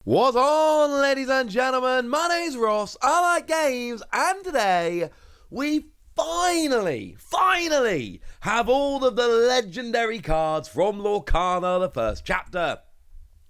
What's on, ladies and gentlemen? My name's Ross, I like games, and today we finally have all of the legendary cards from Lorcana, the first chapter.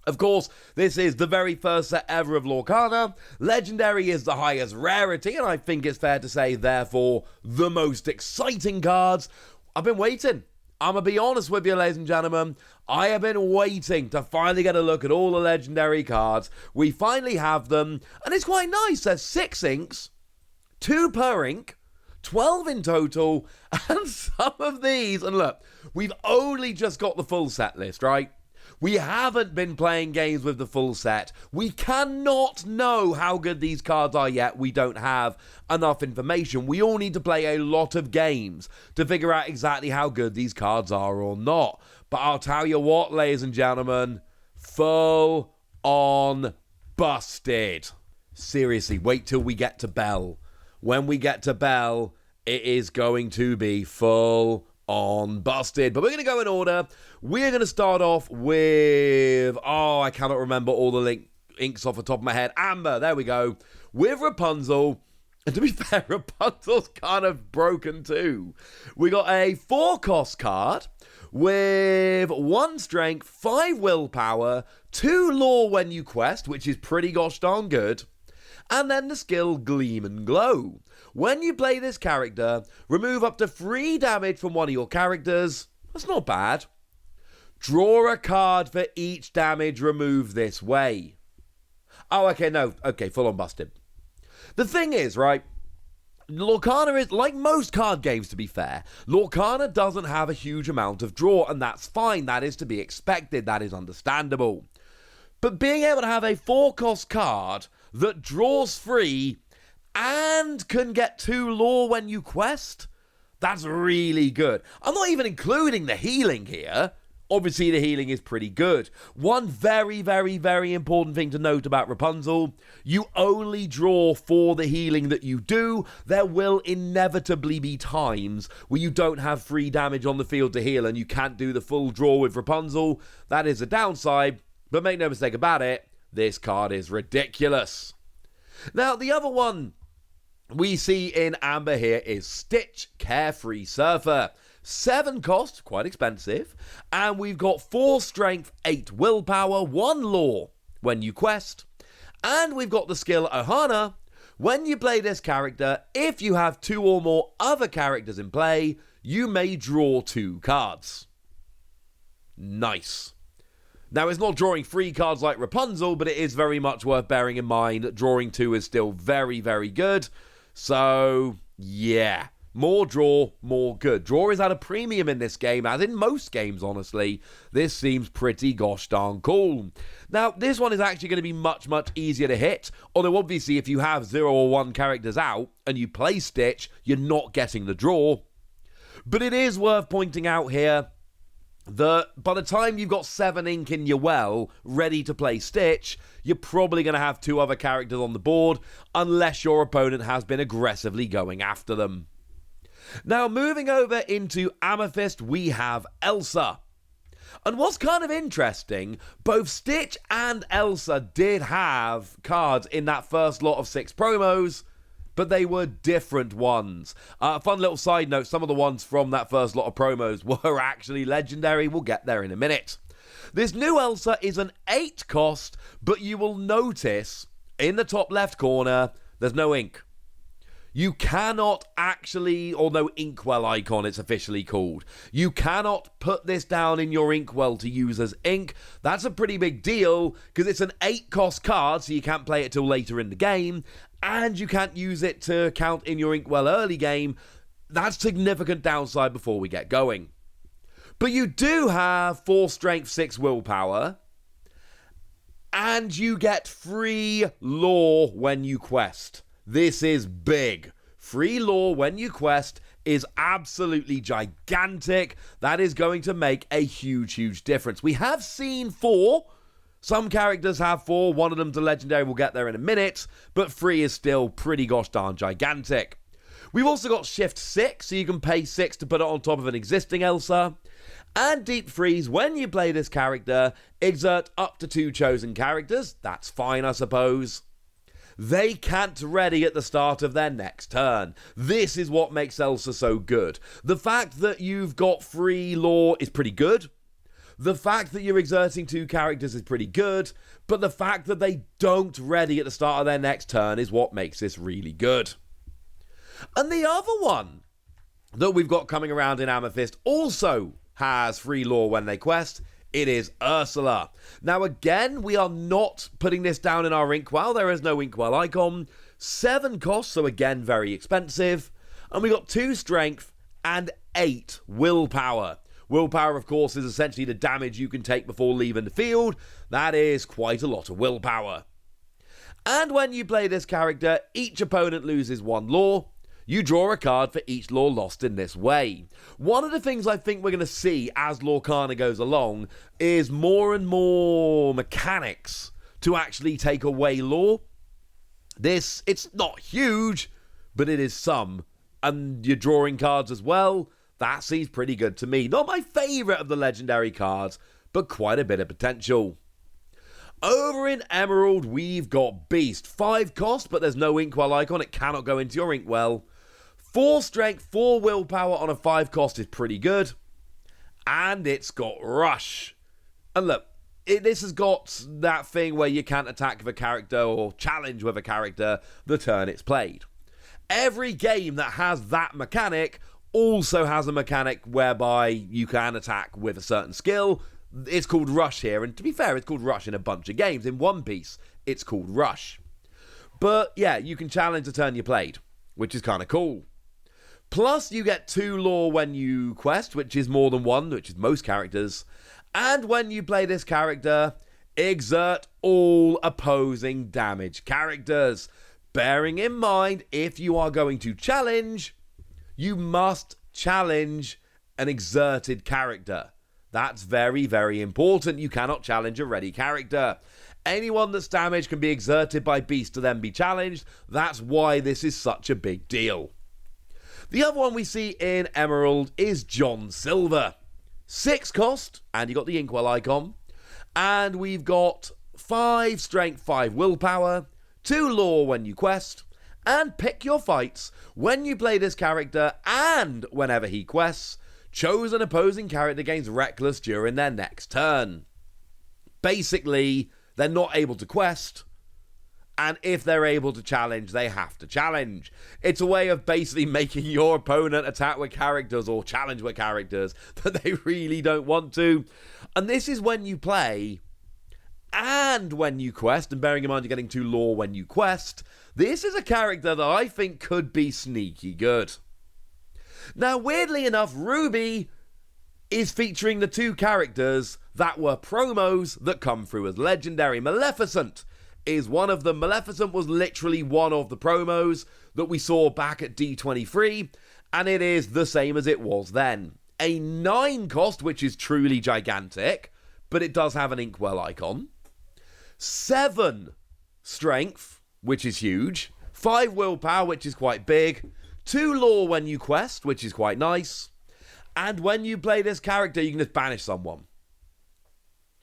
Of course, this is the very first set ever of Lorcana. Legendary is the highest rarity, and I think it's fair to say, therefore, the most exciting cards. I've been waiting. I'm going to be honest with you, ladies and gentlemen. I have been waiting to finally get a look at all the legendary cards. We finally have them, and it's quite nice. There's 6 inks, 2 per ink, 12 in total, and some of these, and look, we've only just got the full set list, right? We haven't been playing games with the full set. We cannot know how good these cards are yet. We don't have enough information. We all need to play a lot of games to figure out exactly how good these cards are or not. But I'll tell you what, ladies and gentlemen, full on busted. Seriously, wait till we get to Bell. When we get to Bell, it is going to be full on busted. But we're going to go in order. We're going to start off with, I cannot remember all the inks off the top of my head. Amber, there we go. With Rapunzel. And to be fair, Rapunzel's kind of broken too. We got a 4-cost card with 1 strength, 5 willpower, 2 lore when you quest, which is pretty gosh darn good. And then the skill Gleam and Glow. When you play this character, remove up to 3 damage from one of your characters. That's not bad. Draw a card for each damage removed this way. Oh, okay, no. Okay, full on busted. The thing is, right, Lorcana is, like most card games to be fair, Lorcana doesn't have a huge amount of draw, and that's fine. That is to be expected. That is understandable. But being able to have a 4-cost card that draws 3 and can get 2 lore when you quest, that's really good. I'm not even including the healing here. Obviously, the healing is pretty good. One very, very, very important thing to note about Rapunzel, you only draw for the healing that you do. There will inevitably be times where you don't have free damage on the field to heal and you can't do the full draw with Rapunzel. That is a downside, but make no mistake about it, this card is ridiculous. Now, the other one we see in Amber here is Stitch, Carefree Surfer. 7 cost, quite expensive, and we've got 4 strength, 8 willpower, 1 lore when you quest, and we've got the skill Ohana. When you play this character, if you have 2 or more other characters in play, you may draw 2 cards. Nice. Now, it's not drawing 3 cards like Rapunzel, but it is very much worth bearing in mind that drawing 2 is still very, very good. So, yeah. More draw, more good. Draw is at a premium in this game, as in most games, honestly. This seems pretty gosh darn cool. Now, this one is actually going to be much, much easier to hit. Although, obviously, if you have 0 or 1 characters out and you play Stitch, you're not getting the draw. But it is worth pointing out here that by the time you've got 7 ink in your well ready to play Stitch, you're probably going to have 2 other characters on the board, unless your opponent has been aggressively going after them. Now, moving over into Amethyst, we have Elsa. And what's kind of interesting, both Stitch and Elsa did have cards in that first lot of 6 promos, but they were different ones. Fun little side note, some of the ones from that first lot of promos were actually legendary. We'll get there in a minute. This new Elsa is an 8 cost, but you will notice in the top left corner, there's no ink. You cannot actually, or no inkwell icon it's officially called. You cannot put this down in your inkwell to use as ink. That's a pretty big deal because it's an 8-cost card, so you can't play it till later in the game, and you can't use it to count in your inkwell early game. That's significant downside before we get going. But you do have 4 strength, 6 willpower, and you get free lore when you quest. This is big. Free lore when you quest is absolutely gigantic. That is going to make a huge, huge difference. We have seen 4. Some characters have 4. One of them's a legendary. We'll get there in a minute. But 3 is still pretty gosh darn gigantic. We've also got Shift 6, so you can pay 6 to put it on top of an existing Elsa. And Deep Freeze, when you play this character, exert up to 2 chosen characters. That's fine, I suppose. They can't ready at the start of their next turn. This is what makes Elsa so good. The fact that you've got free lore is pretty good. The fact that you're exerting 2 characters is pretty good. But the fact that they don't ready at the start of their next turn is what makes this really good. And the other one that we've got coming around in Amethyst also has free lore when they quest. It is Ursula. Now again, we are not putting this down in our inkwell. There is no inkwell icon. 7 cost, so again, very expensive. And we got 2 strength and 8 willpower. Willpower, of course, is essentially the damage you can take before leaving the field. That is quite a lot of willpower. And when you play this character, each opponent loses 1 lore. You draw a card for each lore lost in this way. One of the things I think we're going to see as Lorcana goes along is more and more mechanics to actually take away lore. It's not huge, but it is some. And you're drawing cards as well. That seems pretty good to me. Not my favourite of the legendary cards, but quite a bit of potential. Over in Emerald, we've got Beast. 5 cost, but there's no inkwell icon. It cannot go into your inkwell. 4 strength, 4 willpower on a 5 cost is pretty good. And it's got Rush. And look, this has got that thing where you can't attack with a character or challenge with a character the turn it's played. Every game that has that mechanic also has a mechanic whereby you can attack with a certain skill. It's called Rush here, and to be fair, it's called Rush in a bunch of games. In One Piece, it's called Rush. But yeah, you can challenge the turn you played, which is kind of cool. Plus, you get 2 lore when you quest, which is more than 1, which is most characters. And when you play this character, exert all opposing damage characters. Bearing in mind, if you are going to challenge, you must challenge an exerted character. That's very, very important. You cannot challenge a ready character. Anyone that's damaged can be exerted by Beast to then be challenged. That's why this is such a big deal. The other one we see in Emerald is John Silver. 6 cost, and you got the inkwell icon. And we've got 5 strength, 5 willpower, 2 lore when you quest, and pick your fights when you play this character and whenever he quests. Choose an opposing character gains Reckless during their next turn. Basically, they're not able to quest, and if they're able to challenge, they have to challenge. It's a way of basically making your opponent attack with characters or challenge with characters that they really don't want to. And this is when you play and when you quest, and bearing in mind you're getting 2 lore when you quest, this is a character that I think could be sneaky good. Now, weirdly enough, Ruby is featuring the 2 characters that were promos that come through as legendary. Maleficent is one of them. Maleficent was literally one of the promos that we saw back at D23, and it is the same as it was then. A 9 cost, which is truly gigantic, but it does have an inkwell icon. 7 strength, which is huge. 5 willpower, which is quite big. 2 lore when you quest, which is quite nice. And when you play this character, you can just banish someone.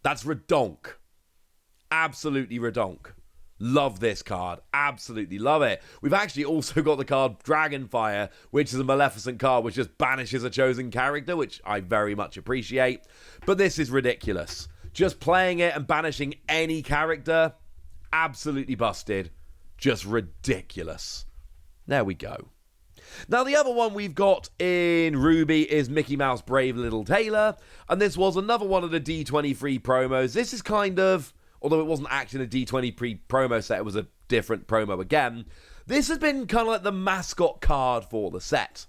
That's redonk. Absolutely redonk. Love this card. Absolutely love it. We've actually also got the card Dragonfire, which is a Maleficent card which just banishes a chosen character, which I very much appreciate. But this is ridiculous. Just playing it and banishing any character, absolutely busted. Just ridiculous. There we go. Now, the other one we've got in Ruby is Mickey Mouse Brave Little Tailor, and this was another one of the D23 promos. This is kind of, although it wasn't actually a D23 promo set, it was a different promo again. This has been kind of like the mascot card for the set.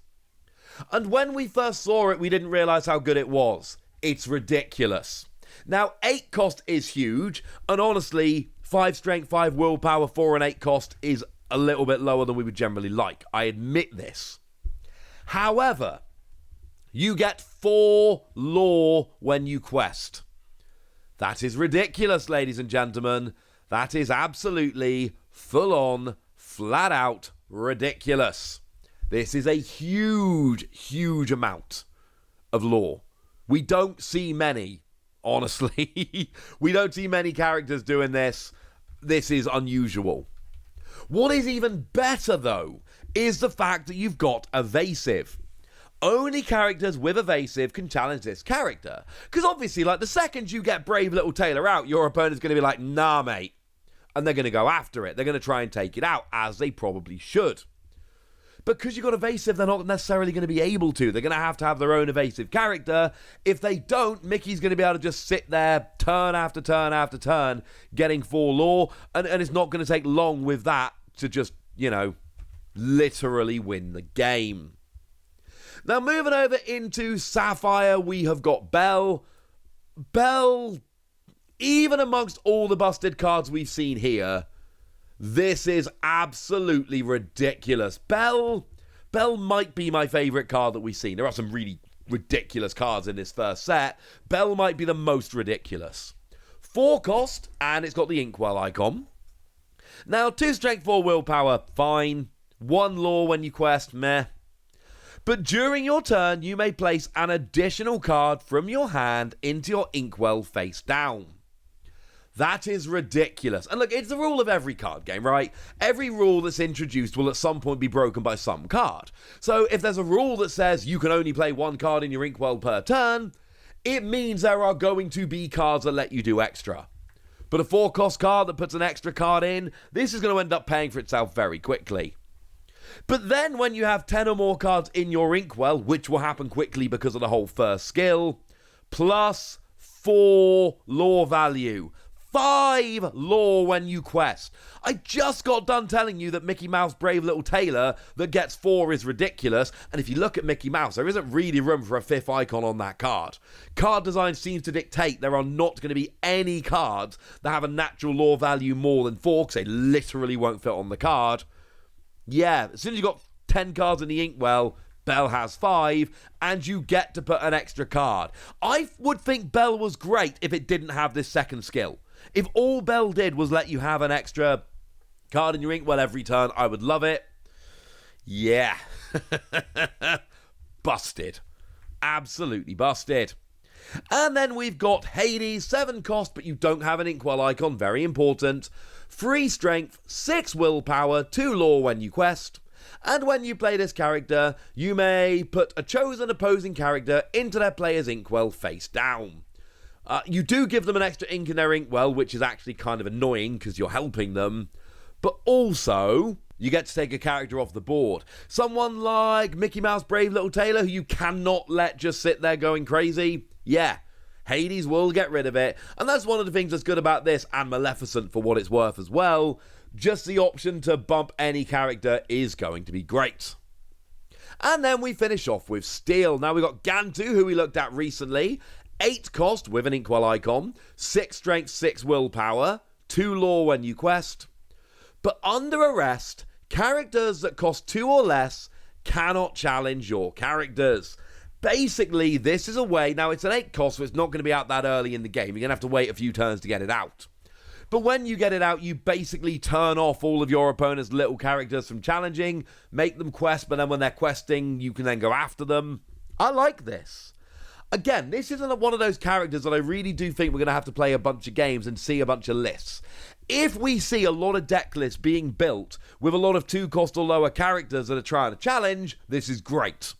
And when we first saw it, we didn't realise how good it was. It's ridiculous. Now, 8 cost is huge, and honestly, 5 strength, 5 willpower, 4 and 8 cost is a little bit lower than we would generally like. I admit this. However, you get 4 lore when you quest. That is ridiculous, ladies and gentlemen. That is absolutely full-on, flat-out ridiculous. This is a huge, huge amount of lore We don't see many, honestly. We don't see many characters doing this. This is unusual. What is even better, though, is the fact that you've got evasive. Only characters with evasive can challenge this character. Because obviously, like, the second you get brave little Tailor out, your opponent's going to be like, nah, mate. And they're going to go after it. They're going to try and take it out, as they probably should. Because you've got evasive, they're not necessarily going to be able to. They're going to have their own evasive character. If they don't, Mickey's going to be able to just sit there turn after turn after turn, getting 4 lore. And it's not going to take long with that to just, literally win the game. Now, moving over into Sapphire, we have got Belle. Belle, even amongst all the busted cards we've seen here, this is absolutely ridiculous. Belle might be my favourite card that we've seen. There are some really ridiculous cards in this first set. Belle might be the most ridiculous. 4 cost, and it's got the Inkwell icon. Now, 2 strength, 4 willpower, fine. 1 lore when you quest, meh. But during your turn, you may place an additional card from your hand into your Inkwell face down. That is ridiculous. And look, it's the rule of every card game, right? Every rule that's introduced will at some point be broken by some card. So if there's a rule that says you can only play 1 card in your Inkwell per turn, it means there are going to be cards that let you do extra. But a 4-cost card that puts an extra card in, this is going to end up paying for itself very quickly. But then when you have 10 or more cards in your Inkwell, which will happen quickly because of the whole first skill, plus 4 lore value. 5 lore when you quest. I just got done telling you that Mickey Mouse Brave Little Tailor that gets 4 is ridiculous, and if you look at Mickey Mouse, there isn't really room for a 5th icon on that card. Card design seems to dictate there are not going to be any cards that have a natural lore value more than 4, because they literally won't fit on the card. Yeah, as soon as you've got 10 cards in the Inkwell, Belle has 5, and you get to put an extra card. I would think Belle was great if it didn't have this second skill. If all Belle did was let you have an extra card in your Inkwell every turn, I would love it. Yeah. Busted. Absolutely busted. And then we've got Hades, 7 cost, but you don't have an Inkwell icon, very important. 3 strength, 6 willpower, 2 lore when you quest. And when you play this character, you may put a chosen opposing character into their player's Inkwell face down. You do give them an extra ink in their Inkwell, which is actually kind of annoying because you're helping them. But also, you get to take a character off the board. Someone like Mickey Mouse Brave Little Tailor, who you cannot let just sit there going crazy. Yeah, Hades will get rid of it. And that's one of the things that's good about this, and Maleficent for what it's worth as well. Just the option to bump any character is going to be great. And then we finish off with Steel. Now we've got Gantu, who we looked at recently. 8 cost with an Inkwell icon, 6 strength, 6 willpower, 2 lore when you quest. But under arrest, characters that cost 2 or less cannot challenge your characters. Basically, this is a way, now it's an 8 cost, so it's not going to be out that early in the game. You're going to have to wait a few turns to get it out. But when you get it out, you basically turn off all of your opponent's little characters from challenging, make them quest, but then when they're questing, you can then go after them. I like this. Again, this isn't one of those characters that I really do think we're going to have to play a bunch of games and see a bunch of lists. If we see a lot of deck lists being built with a lot of 2 cost or lower characters that are trying to challenge, this is great.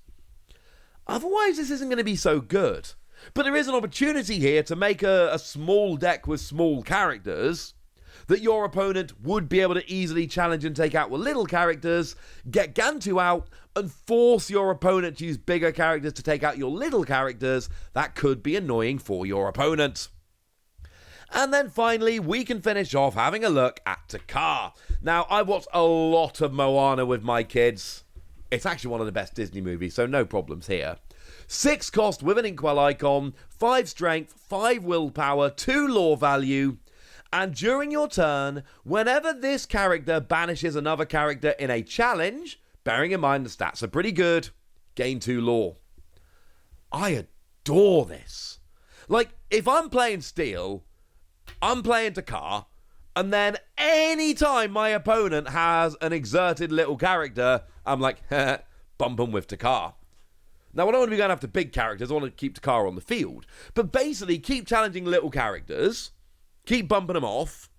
Otherwise, this isn't going to be so good. But there is an opportunity here to make a small deck with small characters that your opponent would be able to easily challenge and take out with little characters, get Gantu out, and force your opponent to use bigger characters to take out your little characters. That could be annoying for your opponent. And then finally, we can finish off having a look at Takar. Now, I watched a lot of Moana with my kids. It's actually one of the best Disney movies, so no problems here. 6 cost with an Inkwell icon, 5 strength, 5 willpower, 2 lore value. And during your turn, whenever this character banishes another character in a challenge, bearing in mind the stats are pretty good, gain 2 lore. I adore this. Like, if I'm playing Steel, I'm playing Takar, and then any time my opponent has an exerted little character, I'm like, bump him with Takar. Now, I don't want to be going after big characters. I want to keep Takara on the field. But basically, keep challenging little characters. Keep bumping them off.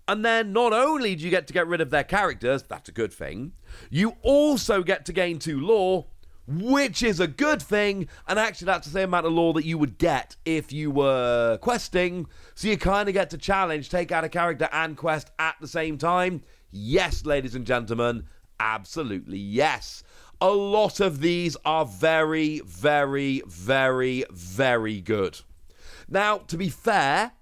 And then not only do you get to get rid of their characters, that's a good thing, you also get to gain 2 lore, which is a good thing. And actually, that's the same amount of lore that you would get if you were questing. So you kind of get to challenge, take out a character and quest at the same time. Yes, ladies and gentlemen, absolutely yes. A lot of these are very, very, very, very good. Now, to be fair,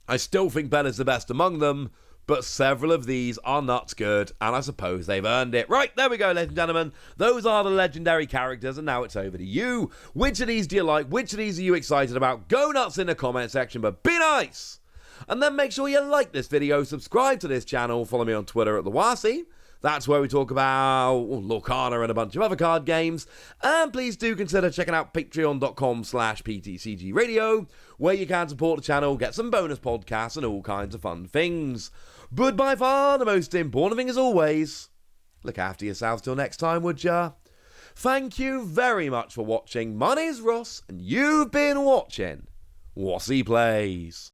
I still think Bella's the best among them, but several of these are nuts good, and I suppose they've earned it. Right, there we go, ladies and gentlemen. Those are the legendary characters, and now it's over to you. Which of these do you like? Which of these are you excited about? Go nuts in the comment section, but be nice! And then make sure you like this video, subscribe to this channel, follow me on Twitter at TheWasi. That's where we talk about Lorcana and a bunch of other card games. And please do consider checking out patreon.com/PTCGradio, where you can support the channel, get some bonus podcasts, and all kinds of fun things. But by far, the most important thing as always, look after yourselves till next time, would ya? Thank you very much for watching. My name's Ross, and you've been watching Wasi Plays.